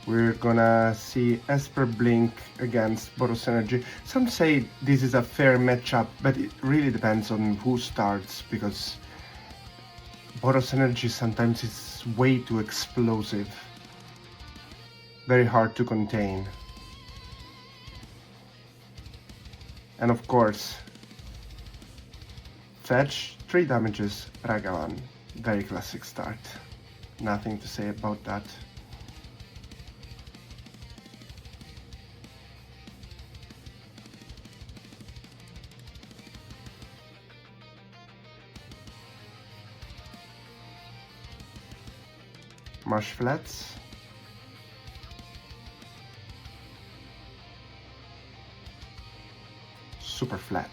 We're gonna see Esper Blink against Boros Energy. Some say this is a fair matchup, but it really depends on who starts, because Boros Energy sometimes is way too explosive. Very hard to contain. And of course, fetch 3 damages, Ragavan. Very classic start. Nothing to say about that. Marsh flats. Super flat.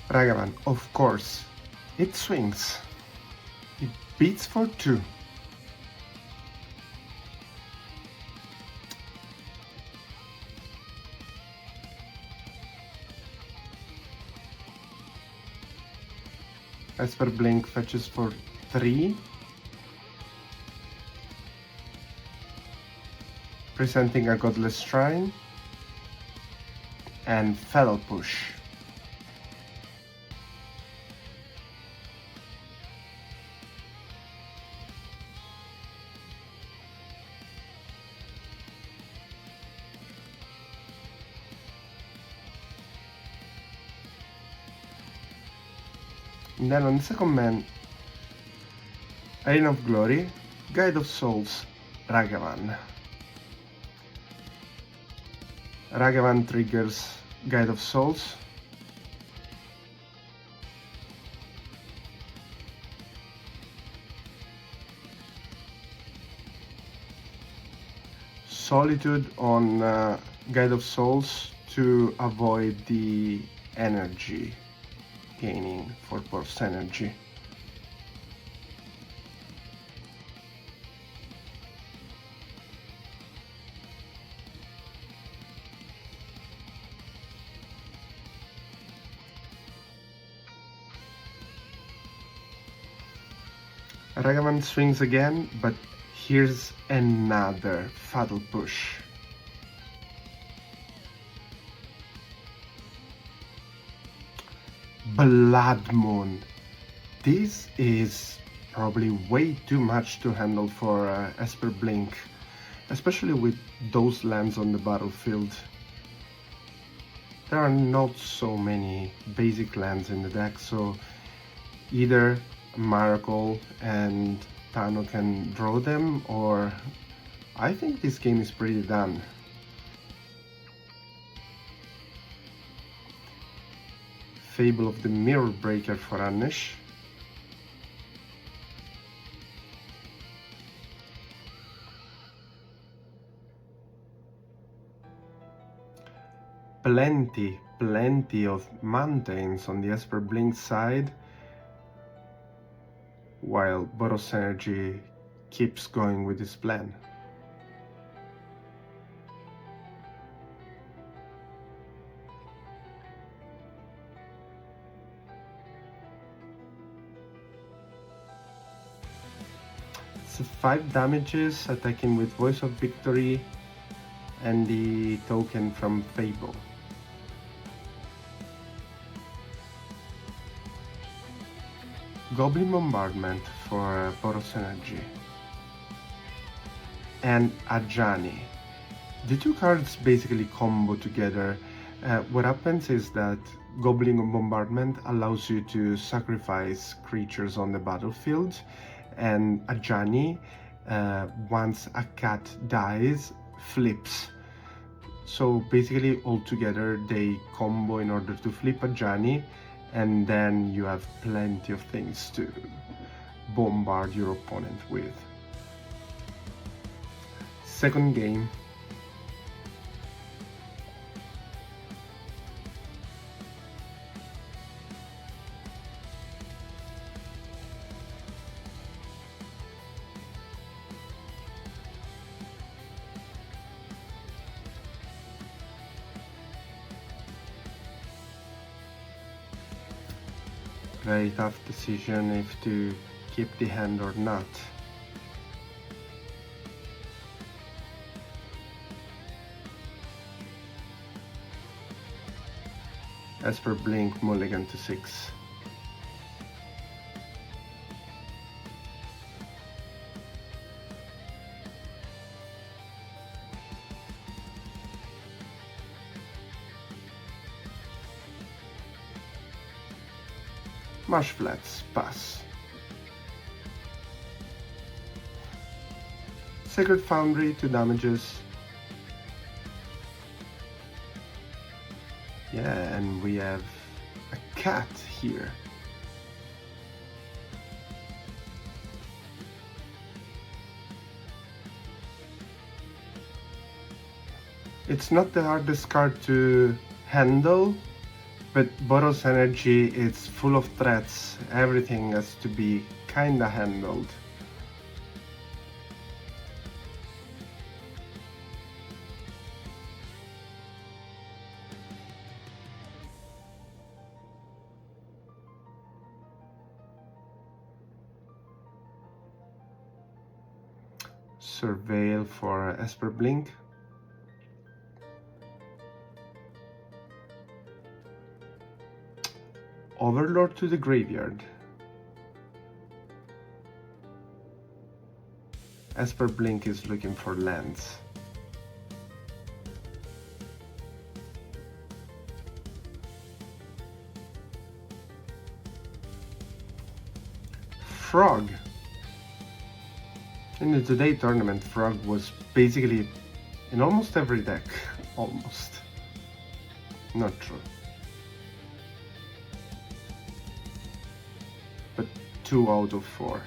Ragavan, of course, it swings. It beats for 2. Esper Blink fetches for 3. Presenting a Godless Shrine. And Fellow Push. And then on the second man, Arena of Glory, Guide of Souls, Ragavan. Ragavan triggers Guide of Souls. Solitude on Guide of Souls to avoid the energy gaining for Boros Energy. Ragavan swings again, but here's another Fatal Push. Blood Moon. This is probably way too much to handle for Esper Blink, especially with those lands on the battlefield. There are not so many basic lands in the deck, so either Miracle and Tano can draw them, or I think this game is pretty done. Fable of the Mirror Breaker for Anish. Plenty of mountains on the Esper Blink side, while Boros Energy keeps going with his plan. So 5 damages, attacking with Voice of Victory and the token from Fable. Goblin Bombardment for Boros Energy. And Ajani. The 2 cards basically combo together. What happens is that Goblin Bombardment allows you to sacrifice creatures on the battlefield, and Ajani, once a cat dies, flips. So basically all together they combo in order to flip Ajani, and then you have plenty of things to bombard your opponent with. Second game. very tough decision if to keep the hand or not. Esper Blink mulligan to 6. Marsh flats, pass. Sacred Foundry, 2 damages. Yeah, and we have a cat here. It's not the hardest card to handle, but Boros Energy is full of threats. Everything has to be kinda handled. Surveil for Esper Blink. Overlord to the graveyard. Esper Blink is looking for lands. Frog. In the Today tournament, Frog was basically in almost every deck. Almost. Not true. But 2 out of 4.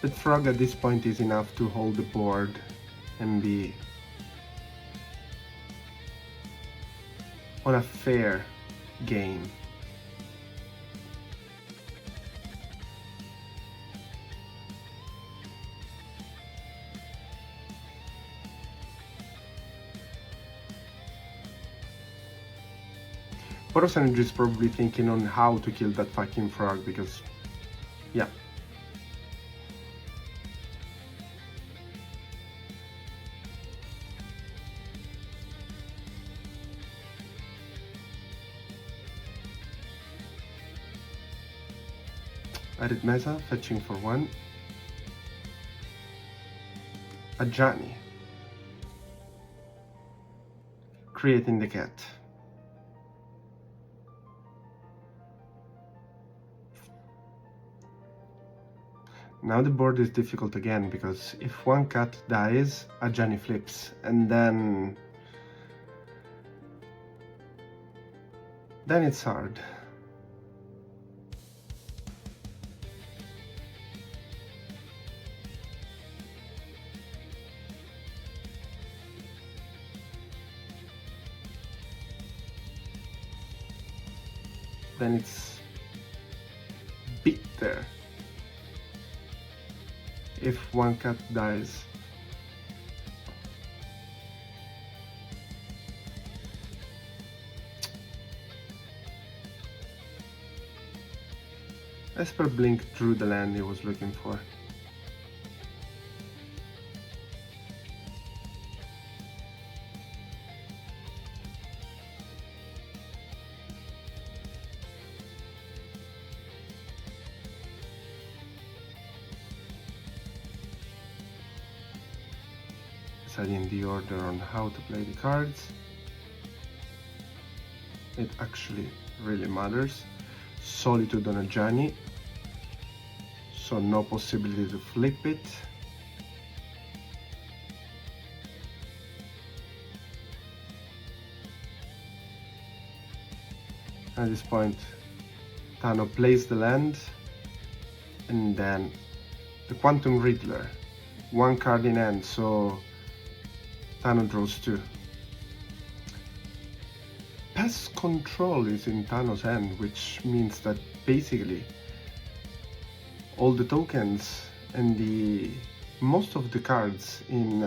But Frog at this point is enough to hold the board and be on a fair game. Boros Energy is probably thinking on how to kill that fucking frog because, yeah. Added Mesa, fetching for 1. Ajani. Creating the cat. Now the board is difficult again because if one cat dies, Ajani flips, and then it's hard. Then it's bitter if one cat dies. Esper Blink drew the land he was looking for. Deciding the order on how to play the cards. It actually really matters. Solitude on Ajani, so no possibility to flip it. At this point, Tano plays the land, and then the Quantum Riddler, 1 card in hand, so Tano draws 2. Pest control is in Thanos' hand, which means that basically all the tokens and most of the cards in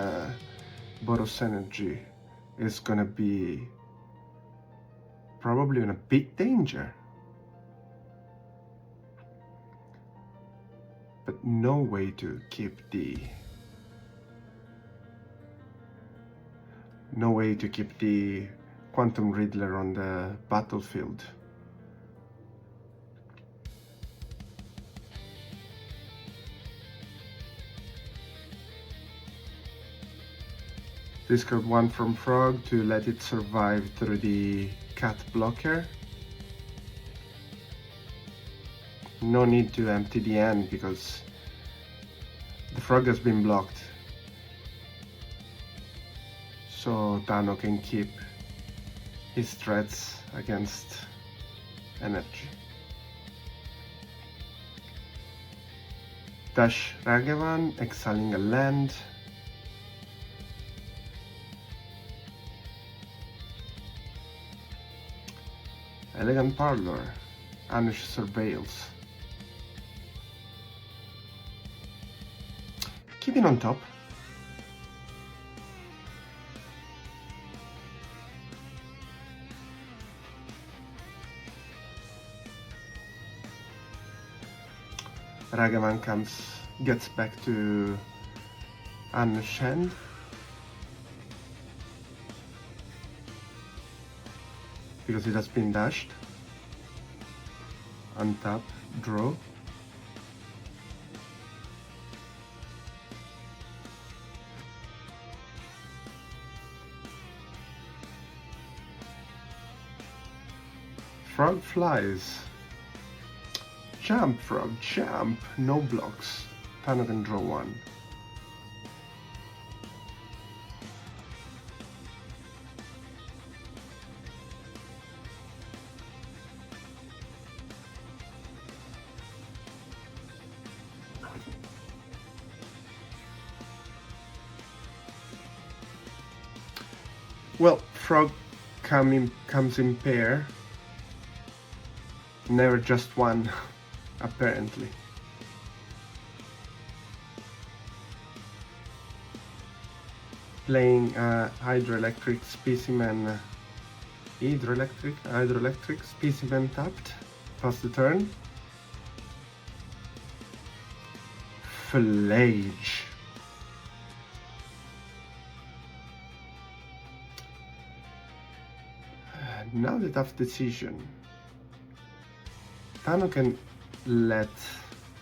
Boros Energy is gonna be probably in a big danger. But no way to keep the Quantum Riddler on the battlefield. Discard one from Frog to let it survive through the cat blocker. No need to empty the end because the Frog has been blocked. So Tano can keep his threats against energy. Dash Ragavan, exiling a land. Elegant Parlor, Anish Surveils. Keeping on top. Ragavan gets back to Anish hand. Because it has been dashed. Untap, draw. Frog flies. Jump, Frog, jump. No blocks. Tano can draw one. Well, Frog comes in pair. Never just one, apparently. Playing hydroelectric specimen, hydroelectric specimen tapped. Pass the turn. Flage. Now the tough decision. Tano can let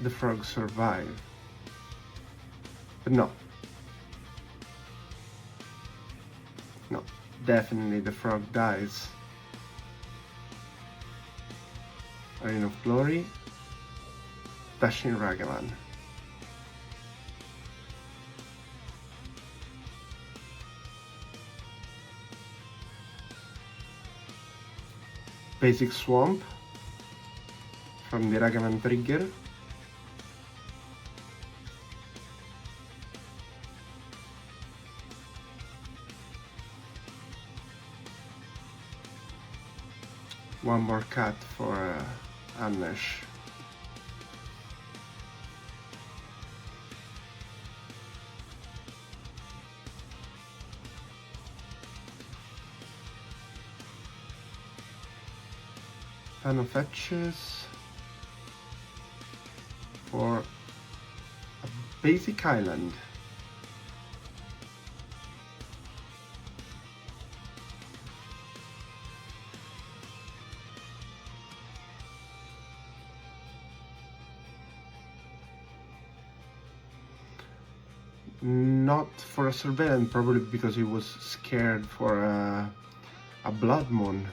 the Frog survive, but no, definitely the Frog dies. Arena of Glory, Dashing Ragavan. Basic Swamp from the Ragavan trigger. One more cat for Anish. Tano fetches for a basic island. Not for a surveillance, probably because he was scared for a blood moon.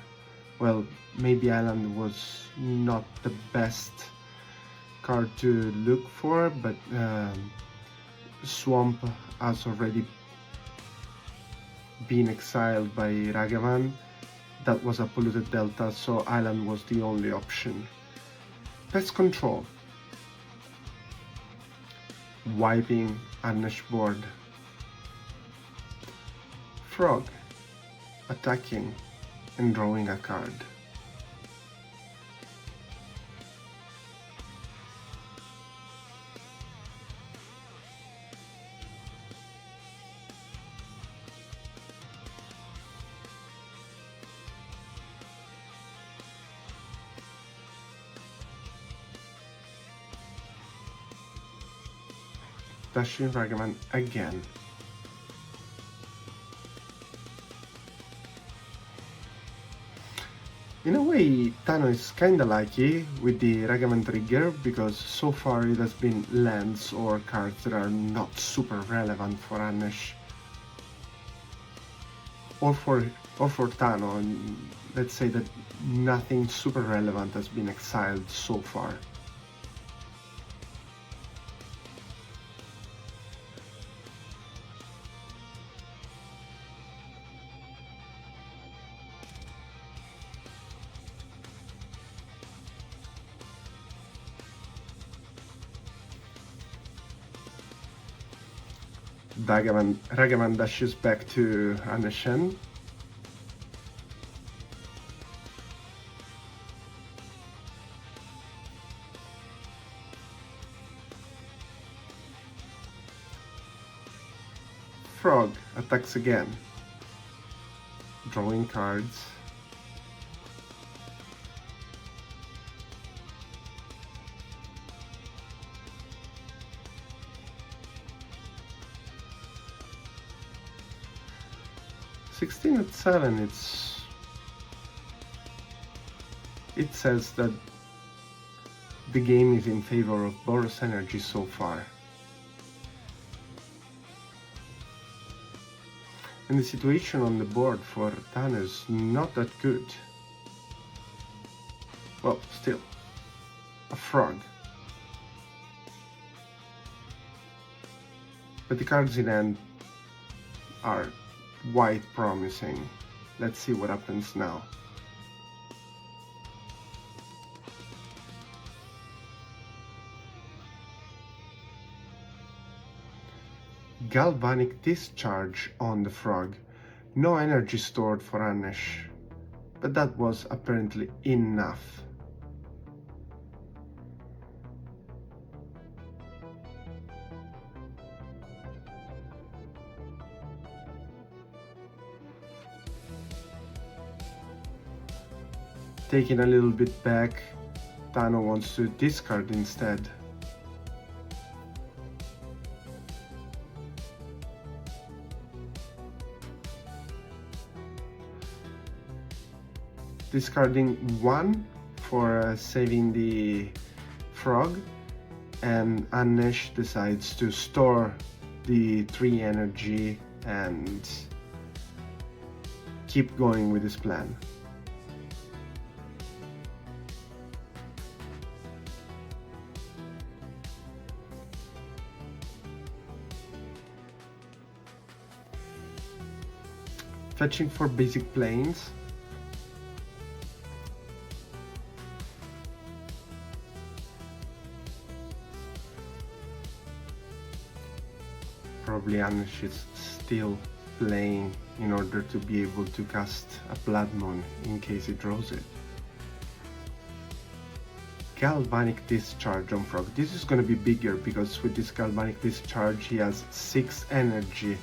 Well, maybe Island was not the best card to look for, but Swamp has already been exiled by Ragavan. That was a polluted delta, so Island was the only option. Pest control. Wiping Anish board. Frog attacking and drawing a card. Dashing Ragavan again. In a way, Tano is kinda lucky with the Ragavan trigger, because so far it has been lands or cards that are not super relevant for Anish. Or for Tano, and let's say that nothing super relevant has been exiled so far. Ragavan dashes back to Anishen. Frog attacks again, drawing cards. (16 at 7), it says that the game is in favor of Boros Energy so far. And the situation on the board for Tano is not that good. Well, still, a frog. But the cards in hand are quite promising. Let's see what happens now. Galvanic Discharge on the frog. No energy stored for Anish, but that was apparently enough. Taking a little bit back, Tano wants to discard instead. Discarding 1 for saving the frog, and Anish decides to store the 3 energy and keep going with his plan. Fetching for basic planes. Probably Anish is still playing in order to be able to cast a Blood Moon in case he draws it. Galvanic Discharge on Frog. This is going to be bigger because with this Galvanic Discharge he has 6 energy.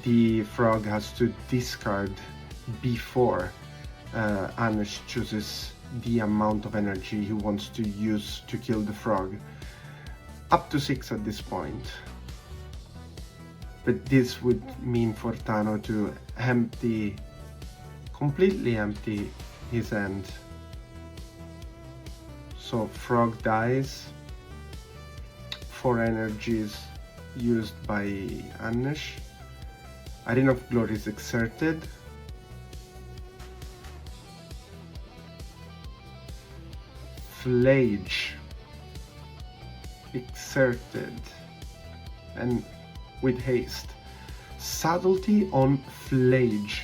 The frog has to discard before Anish chooses the amount of energy he wants to use to kill the frog. Up to 6 at this point. But this would mean for Tano to completely empty his hand. So frog dies, 4 energies used by Anish. Arena of Glory is exerted. Flage exerted and with haste. Subtlety on Flage.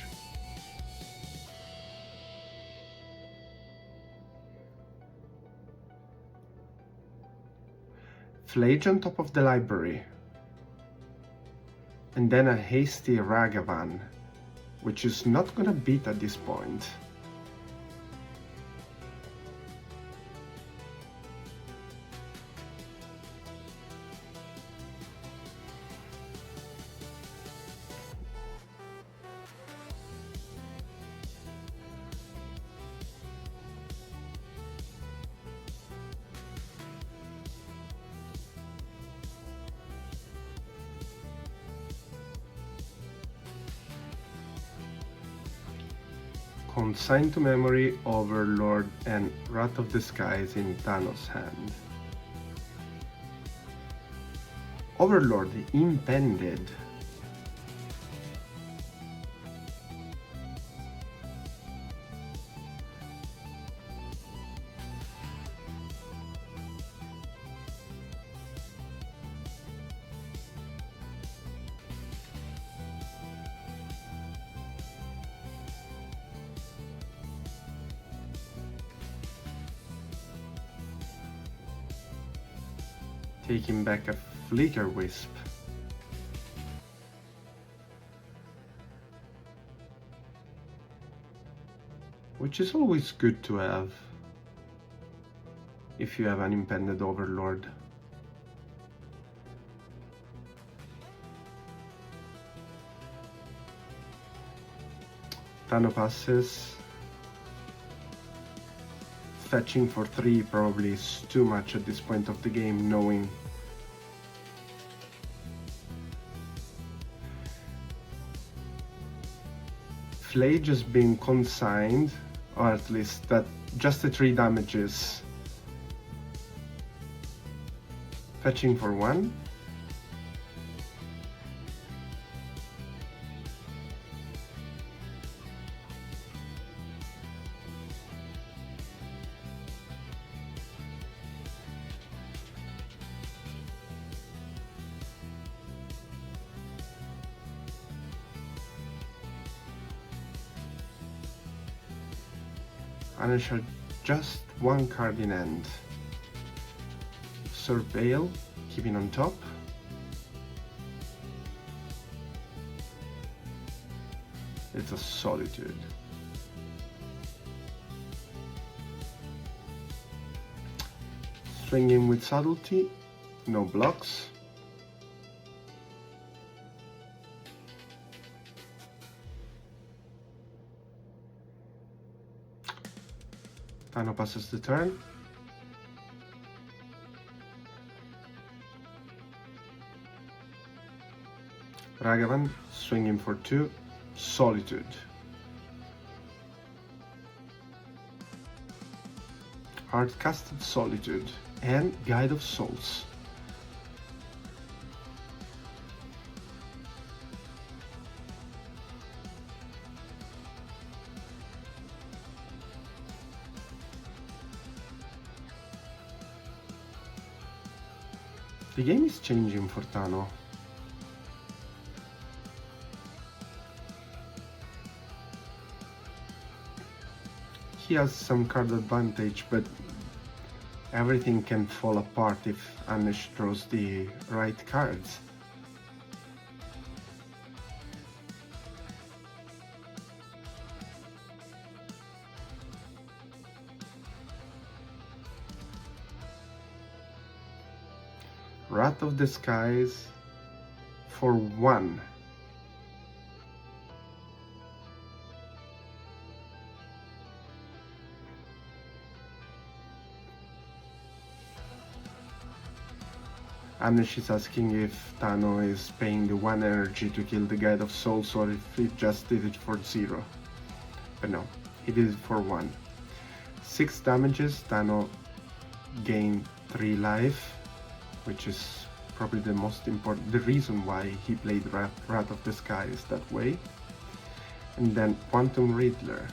Flage on top of the library, and then a hasty Ragavan, which is not gonna beat at this point. Consign to memory, Overlord, and Wrath of the Skies in Thanos' hand. Overlord impended. Taking back a Flicker Wisp. Which is always good to have if you have an impended Overlord. Thanos passes. Fetching for 3 probably is too much at this point of the game, knowing Flage has been consigned, or at least that just the 3 damages. Fetching for 1. Unleash just 1 card in hand. Surveil, keeping on top. It's a Solitude. Swinging with Subtlety, no blocks. Thanos passes the turn. Ragavan swinging for 2. Solitude. Hard-casted Solitude and Guide of Souls. The game is changing for Thanos. He has some card advantage, but everything can fall apart if Anish draws the right cards. Wrath of the Skies for 1. Anish is asking if Thanos is paying the 1 energy to kill the Guide of Souls or if he just did it for 0. But no, he did it for 1. 6 damages, Thanos gained 3 life, which is probably the most important, the reason why he played Wrath of the Skies that way. And then Quantum Riddler.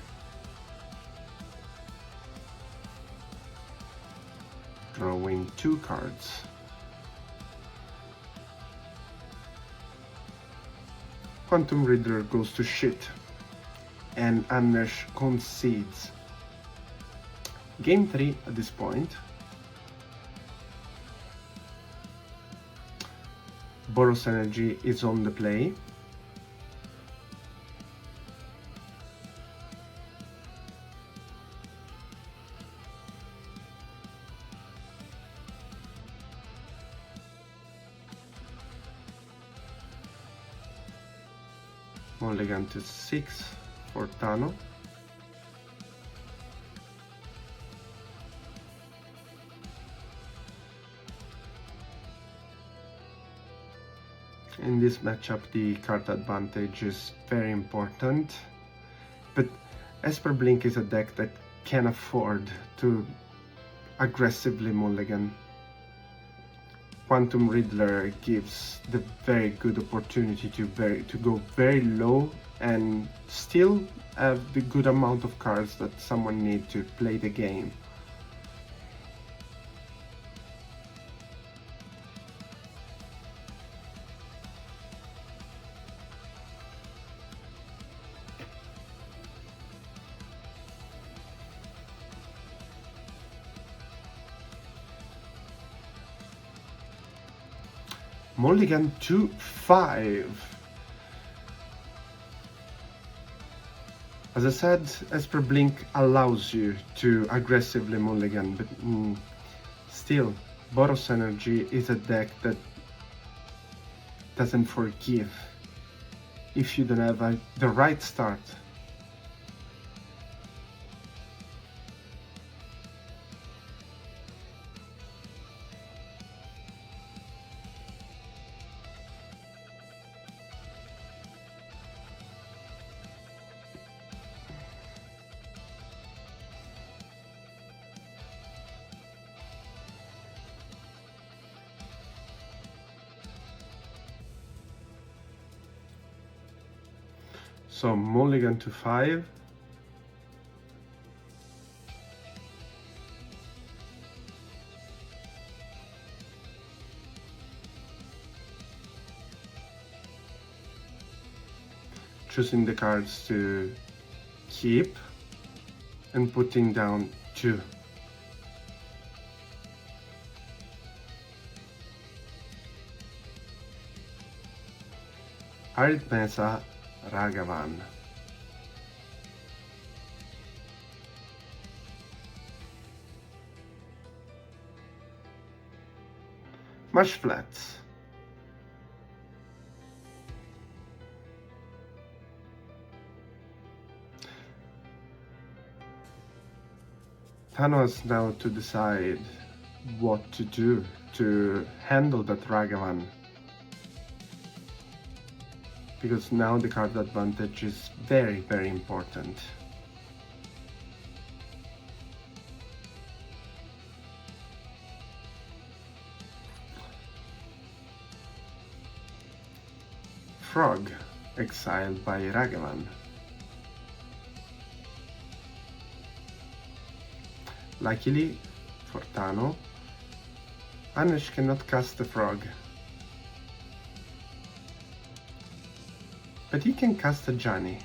Drawing 2 cards. Quantum Riddler goes to shit, and Anish concedes. Game 3 at this point. Boros Energy is on the play. Mulligan to 6 for Tano. In this matchup, the card advantage is very important, but Esper Blink is a deck that can afford to aggressively mulligan. Quantum Riddler gives the very good opportunity to go very low and still have the good amount of cards that someone needs to play the game. Mulligan to 5. As I said, Esper Blink allows you to aggressively mulligan, but still, Boros Energy is a deck that doesn't forgive if you don't have the right start. So mulligan to 5. Choosing the cards to keep and putting down 2. Arid Mesa Ragavan. Marsh Flats. Tano has now to decide what to do to handle that Ragavan, because now the card advantage is very, very important. Frog, exiled by Ragavan. Luckily for Tano, Anish cannot cast the frog, but he can cast a Johnny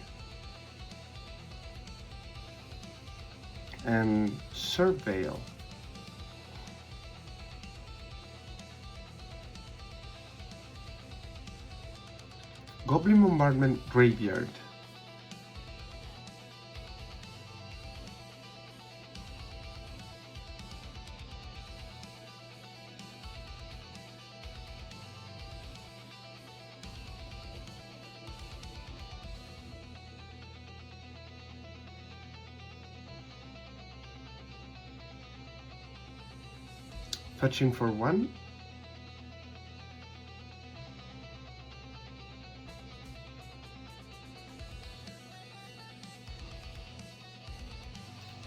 and Surveil. Goblin Bombardment Graveyard. Fetching for 1.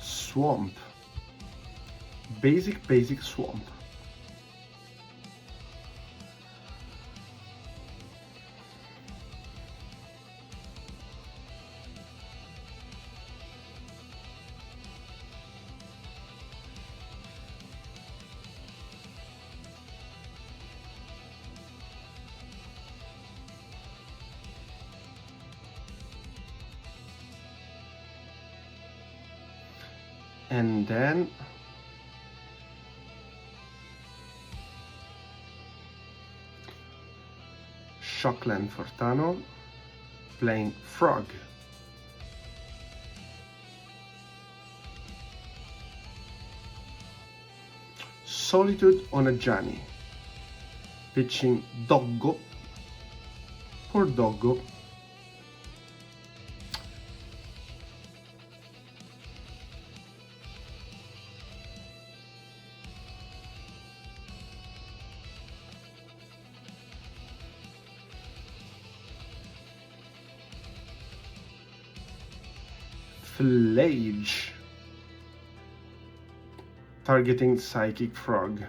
Swamp. Basic swamp. And then Shockland for Tano, playing Frog. Solitude on a Ajani, pitching Doggo. Poor Doggo. Flage, targeting Psychic Frog.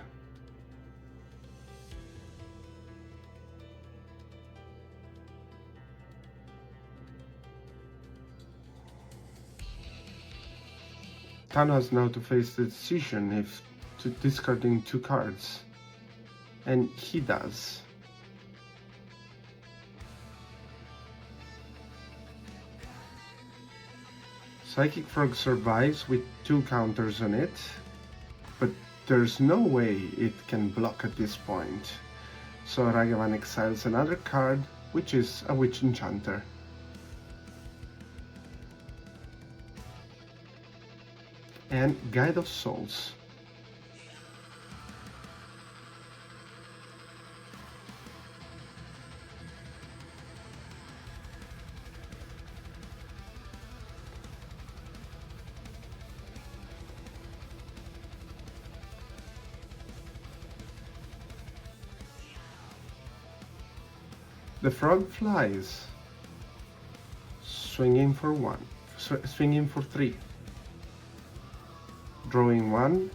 Tano has now to face the decision if to discarding 2 cards, and he does. Psychic Frog survives with 2 counters on it, but there's no way it can block at this point. So Ragavan exiles another card, which is a Witch Enchanter. And Guide of Souls. The frog flies, swinging for 3, drawing 1,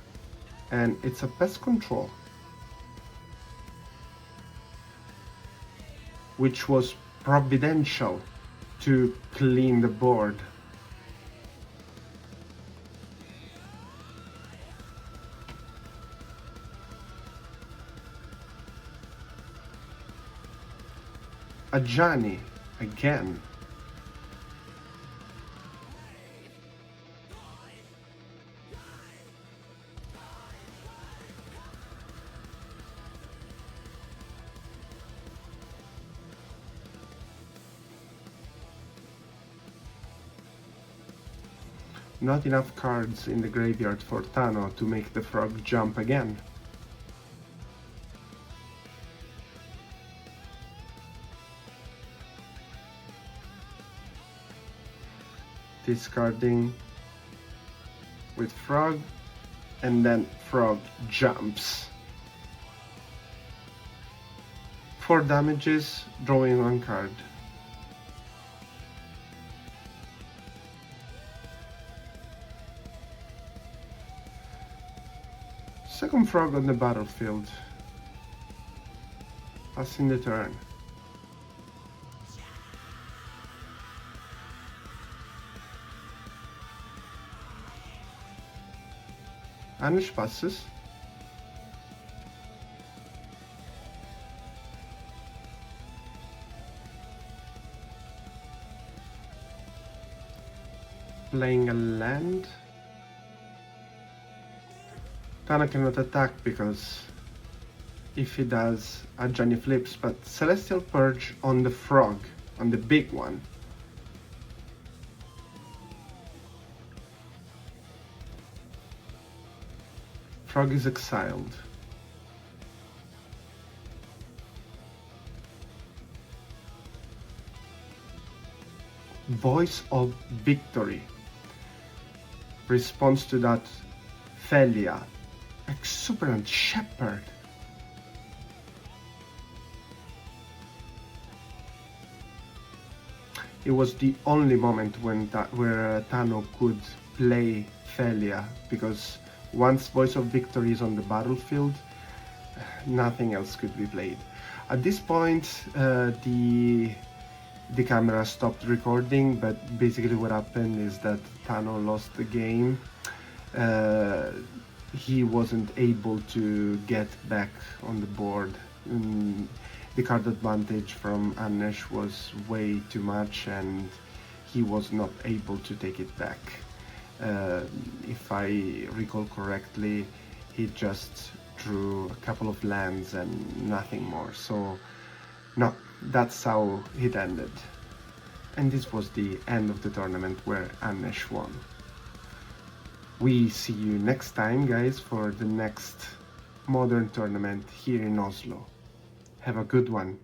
and it's a pest control, which was providential to clean the board. Ajani again. Not enough cards in the graveyard for Tano to make the frog jump again. Discarding with frog, and then frog jumps. 4 damages, drawing 1 card. Second frog on the battlefield. Passing the turn. Anish passes. Playing a land. Tana cannot attack because if he does, Ajani flips, but Celestial Purge on the frog, on the big one. Frog is exiled. Voice of Victory. Response to that, Felia. Exuberant Shepherd. It was the only moment where Tano could play Felia, because once Voice of Victory is on the battlefield, nothing else could be played. At this point, the camera stopped recording, but basically what happened is that Tano lost the game. He wasn't able to get back on the board. The card advantage from Anish was way too much, and he was not able to take it back. If I recall correctly, he just drew a couple of lands and nothing more. So, no, that's how it ended. And this was the end of the tournament where Anesh won. We see you next time, guys, for the next modern tournament here in Oslo. Have a good one.